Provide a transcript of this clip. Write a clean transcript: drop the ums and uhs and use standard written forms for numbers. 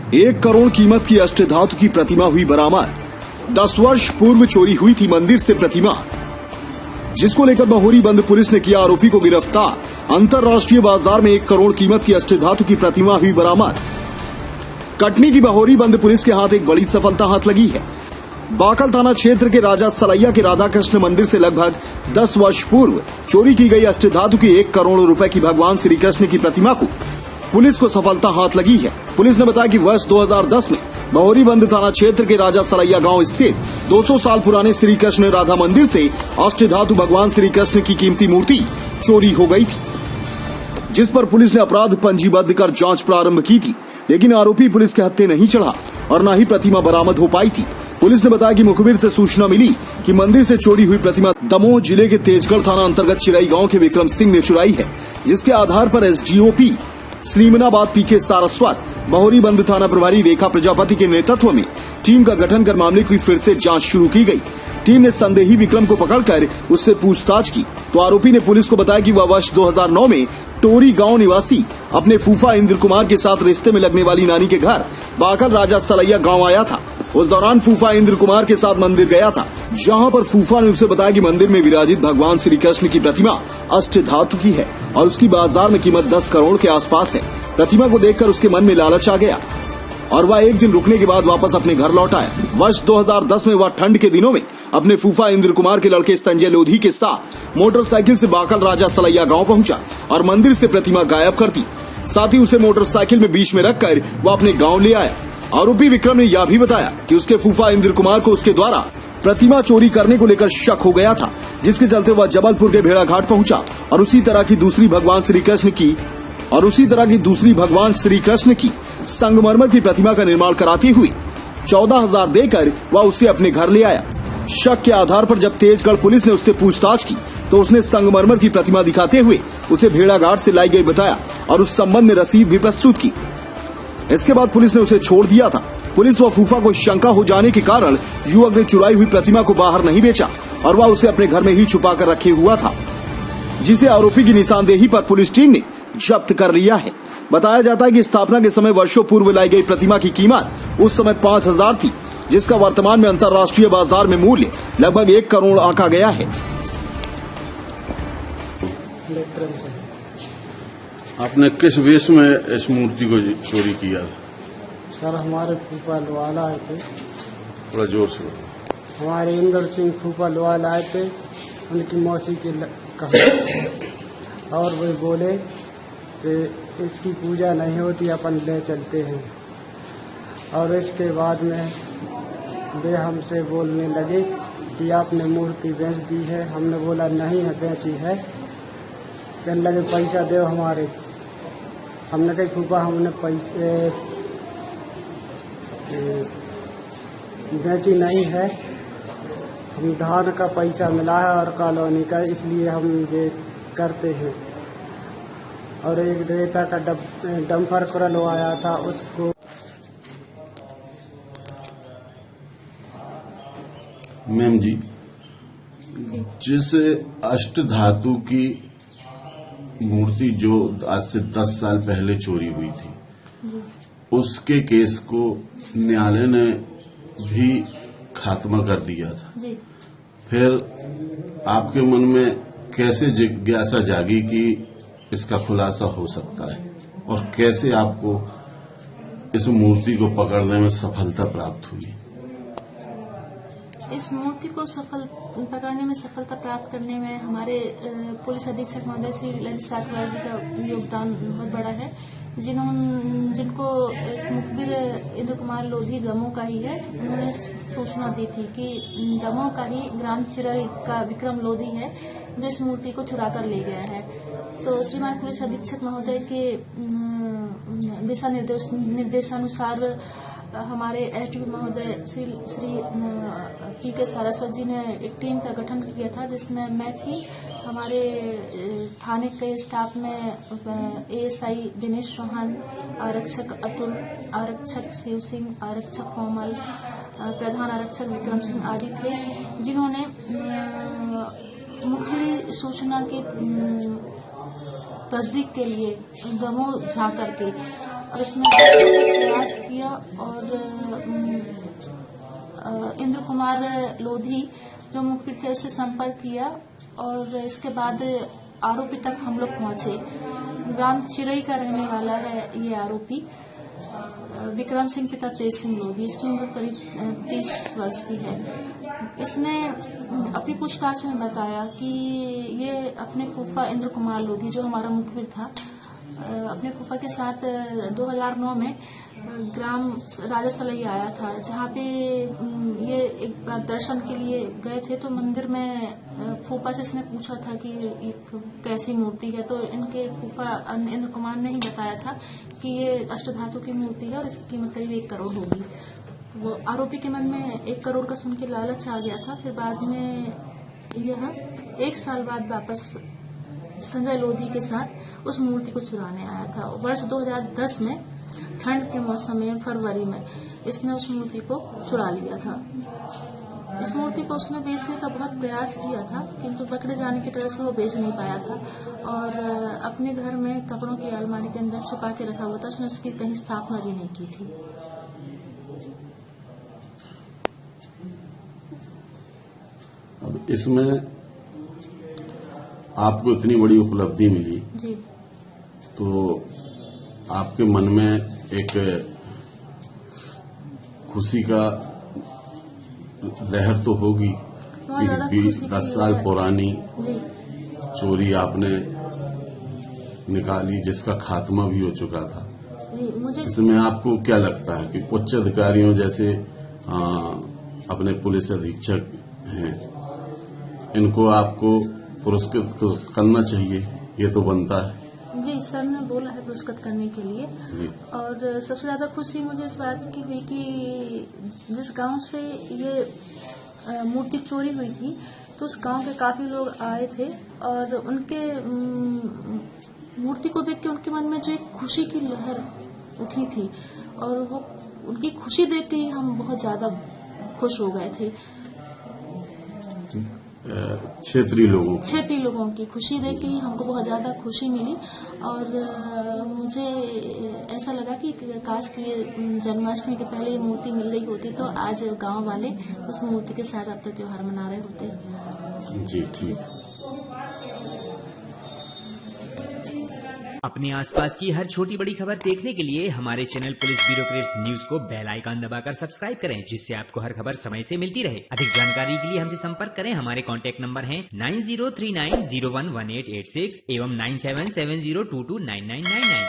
1 करोड़ कीमत की अष्टधातु की प्रतिमा हुई बरामद। 10 वर्ष पूर्व चोरी हुई थी मंदिर से प्रतिमा, जिसको लेकर बहोरी बंद पुलिस ने किया आरोपी को गिरफ्तार। अंतर्राष्ट्रीय बाजार में 1 करोड़ कीमत की अष्टधातु की प्रतिमा हुई बरामद। कटनी की बहोरी बंद पुलिस के हाथ एक बड़ी सफलता हाथ लगी है। बाकल थाना क्षेत्र के राजा सलैया के राधा कृष्ण मंदिर से लगभग 10 वर्ष पूर्व चोरी की गई अष्टधातु की 1 करोड़ रुपए की भगवान श्री कृष्ण की प्रतिमा को पुलिस को सफलता हाथ लगी है। पुलिस ने बताया कि वर्ष 2010 में बहोरी बंद थाना क्षेत्र के राजा सलैया गांव स्थित 200 साल पुराने श्री कृष्ण राधा मंदिर से अष्टधातु भगवान श्री कृष्ण की कीमती मूर्ति चोरी हो गई थी, जिस पर पुलिस ने अपराध पंजीबद्ध कर जांच प्रारंभ की थी, लेकिन आरोपी पुलिस के हत्थे नहीं चढ़ा और न ही प्रतिमा बरामद हो पाई थी। पुलिस ने बताया कि मुखबिर से सूचना मिली कि मंदिर से चोरी हुई प्रतिमा दमोह जिले के तेजगढ़ थाना अंतर्गत चिराई गांव के विक्रम सिंह ने चुराई है, जिसके आधार पर एसडीओपी श्रीमनाबाद पीके सारस्वत, बहोरी बंद थाना प्रभारी रेखा प्रजापति के नेतृत्व में टीम का गठन कर मामले की फिर से जांच शुरू की गई। टीम ने संदेही विक्रम को पकड़कर उससे पूछताछ की तो आरोपी ने पुलिस को बताया कि वह वर्ष 2009 में टोरी गांव निवासी अपने फूफा इंद्र कुमार के साथ रिश्ते में लगने वाली नानी के घर बाकल राजा सलैया गांव आया था। उस दौरान फूफा इंद्र कुमार के साथ मंदिर गया था, जहां पर फूफा ने उसे बताया कि मंदिर में विराजित भगवान श्री कृष्ण की प्रतिमा अष्टधातु की है और उसकी बाजार में कीमत 10 करोड़ के आसपास है। प्रतिमा को देखकर उसके मन में लालच आ गया और वह एक दिन रुकने के बाद वापस अपने घर लौट आया। वर्ष 2010 में वह ठंड के दिनों में अपने फूफा इंद्र कुमार के लड़के संजय लोधी के साथ मोटरसाइकिल से बाकल राजा सलैया गांव पहुंचा और मंदिर से प्रतिमा गायब कर दी। साथ ही उसे मोटरसाइकिल में बीच में रखकर वह अपने गांव ले आया। आरोपी विक्रम ने यह भी बताया कि उसके फूफा इंद्र कुमार को उसके द्वारा प्रतिमा चोरी करने को लेकर शक हो गया था, जिसके चलते वह जबलपुर के भेड़ा घाट पहुंचा और उसी तरह की दूसरी भगवान श्री कृष्ण की संगमरमर की प्रतिमा का निर्माण कराती हुई 14,000 देकर वह उसे अपने घर ले आया। शक के आधार पर जब तेजगढ़ पुलिस ने उससे पूछताछ की तो उसने संगमरमर की प्रतिमा दिखाते हुए उसे भेड़ा घाट से लाई गई बताया और उस संबंध में रसीद भी प्रस्तुत की। इसके बाद पुलिस ने उसे छोड़ दिया था। पुलिस व फूफा को शंका हो जाने के कारण युवक ने चुराई हुई प्रतिमा को बाहर नहीं बेचा और वह उसे अपने घर में ही छुपा कर रखे हुआ था, जिसे आरोपी की निशानदेही पर पुलिस टीम ने जब्त कर लिया है। बताया जाता है कि स्थापना के समय वर्षों पूर्व लाई गई प्रतिमा की कीमत उस समय 5,000 थी, जिसका वर्तमान में अंतर्राष्ट्रीय बाजार में मूल्य लगभग 1 करोड़ आंका गया है। आपने किस वेश में इस मूर्ति को चोरी किया? सर, हमारे फूफा लोहाल आए थे। थोड़ा जोर से। हमारे इंदर सिंह फूफा लोहाल आए थे, उनकी मौसी के और वे बोले कि इसकी पूजा नहीं होती, अपन ले चलते हैं। और इसके बाद में वे हमसे बोलने लगे कि आपने मूर्ति बेच दी है। हमने बोला नहीं है, बेची है। कहने लगे पैसा दो हमारे। हमने कहा फूफा हमने पैसे बेची नहीं है, हम धान का पैसा मिला है और कॉलोनी का, इसलिए हम ये करते हैं। और एक रेता का डंपर खुलवाया था उसको। मैम जी, जिस अष्टधातु की मूर्ति जो आज से 10 साल पहले चोरी हुई थी, उसके केस को न्यायालय ने भी खात्मा कर दिया था। फिर आपके मन में कैसे जिज्ञासा जागी कि इसका खुलासा हो सकता है और कैसे आपको इस मूर्ति को पकड़ने में सफलता प्राप्त हुई? इस मूर्ति को पकड़ने में सफलता प्राप्त करने में हमारे पुलिस अधीक्षक महोदय श्री ललित साकवार जी का योगदान बहुत बड़ा है, जिनको मुखबिर इंद्र कुमार लोधी दमोह का ही है। उन्होंने सूचना दी थी कि दमोह का ही ग्राम चिराई का विक्रम लोधी है जो इस मूर्ति को चुरा कर ले गया है। तो श्रीमान पुलिस अधीक्षक महोदय के दिशा निर्देशानुसार हमारे एसडीपी महोदय श्री पीके सारस्वत जी ने एक टीम का गठन किया था, जिसमें मैं थी। हमारे थाने के स्टाफ में एएसआई दिनेश चौहान, आरक्षक अतुल, आरक्षक शिव सिंह, आरक्षक कोमल, प्रधान आरक्षक विक्रम सिंह आदि थे, जिन्होंने मुखबिर सूचना की तस्दीक के लिए दमोह जा करके और इसमें प्रयास किया और इंद्र कुमार लोधी जो मुखबिर थे उससे संपर्क किया और इसके बाद आरोपी तक हम लोग पहुंचे। ग्राम चिरई का रहने वाला है ये आरोपी विक्रम सिंह पिता तेज सिंह लोधी। इसकी उम्र करीब 30 वर्ष की है। इसने अपनी पूछताछ में बताया कि ये अपने फूफा इंद्र कुमार लोधी जो हमारा मुखबिर था अपने फूफा के साथ 2009 में ग्राम राजा सलई आया था, जहाँ पे ये एक बार दर्शन के लिए गए थे। तो मंदिर में फूफा से इसने पूछा था कि ये कैसी मूर्ति है, तो इनके फूफा इंद्र कुमार ने ही बताया था कि ये अष्टधातु की मूर्ति है और इसकी कीमत करीब 1 करोड़ होगी। वो आरोपी के मन में 1 करोड़ का सुन के लालच आ गया था। फिर बाद में यह 1 साल बाद वापस संजय लोधी के साथ उस मूर्ति को चुराने आया था। वर्ष 2010 में ठंड के मौसम में फरवरी में इसने उस मूर्ति को चुरा लिया था। इस मूर्ति को उसने बेचने का बहुत प्रयास किया था, किंतु पकड़े जाने की तरह से वो बेच नहीं पाया था और अपने घर में कपड़ों की अलमारी के अंदर छुपा के रखा हुआ था। उसने उसकी कहीं स्थापना भी नहीं की थी। अब इसमें आपको इतनी बड़ी उपलब्धि मिली जी, तो आपके मन में एक खुशी का लहर तो होगी कि 10 साल पुरानी जी, चोरी आपने निकाली जिसका खात्मा भी हो चुका था। जी। मुझे इसमें आपको क्या लगता है कि उच्च अधिकारियों जैसे अपने पुलिस अधीक्षक हैं, इनको आपको पुरस्कृत करना चाहिए, ये तो बनता है। जी, सर ने बोला है पुरस्कृत करने के लिए। जी। और सबसे ज्यादा खुशी मुझे इस बात की हुई कि जिस गांव से ये मूर्ति चोरी हुई थी, तो उस गांव के काफी लोग आए थे और उनके मूर्ति को देख के उनके मन में जो एक खुशी की लहर उठी थी और वो उनकी खुशी देख के ही हम बहुत ज्यादा खुश हो गए थे। क्षेत्रीय लोगों की खुशी देख के ही हमको बहुत ज्यादा खुशी मिली और मुझे ऐसा लगा कि काश कि जन्माष्टमी के पहले ये मूर्ति मिल गई होती तो आज गांव वाले उस मूर्ति के साथ अपना त्योहार मना रहे होते। जी, ठीक। अपने आसपास की हर छोटी बड़ी खबर देखने के लिए हमारे चैनल पुलिस ब्यूरोक्रेट्स न्यूज को बेल आइकन दबाकर सब्सक्राइब करें, जिससे आपको हर खबर समय से मिलती रहे। अधिक जानकारी के लिए हमसे संपर्क करें। हमारे कॉन्टैक्ट नंबर हैं 9039011886 एवं 9770229999।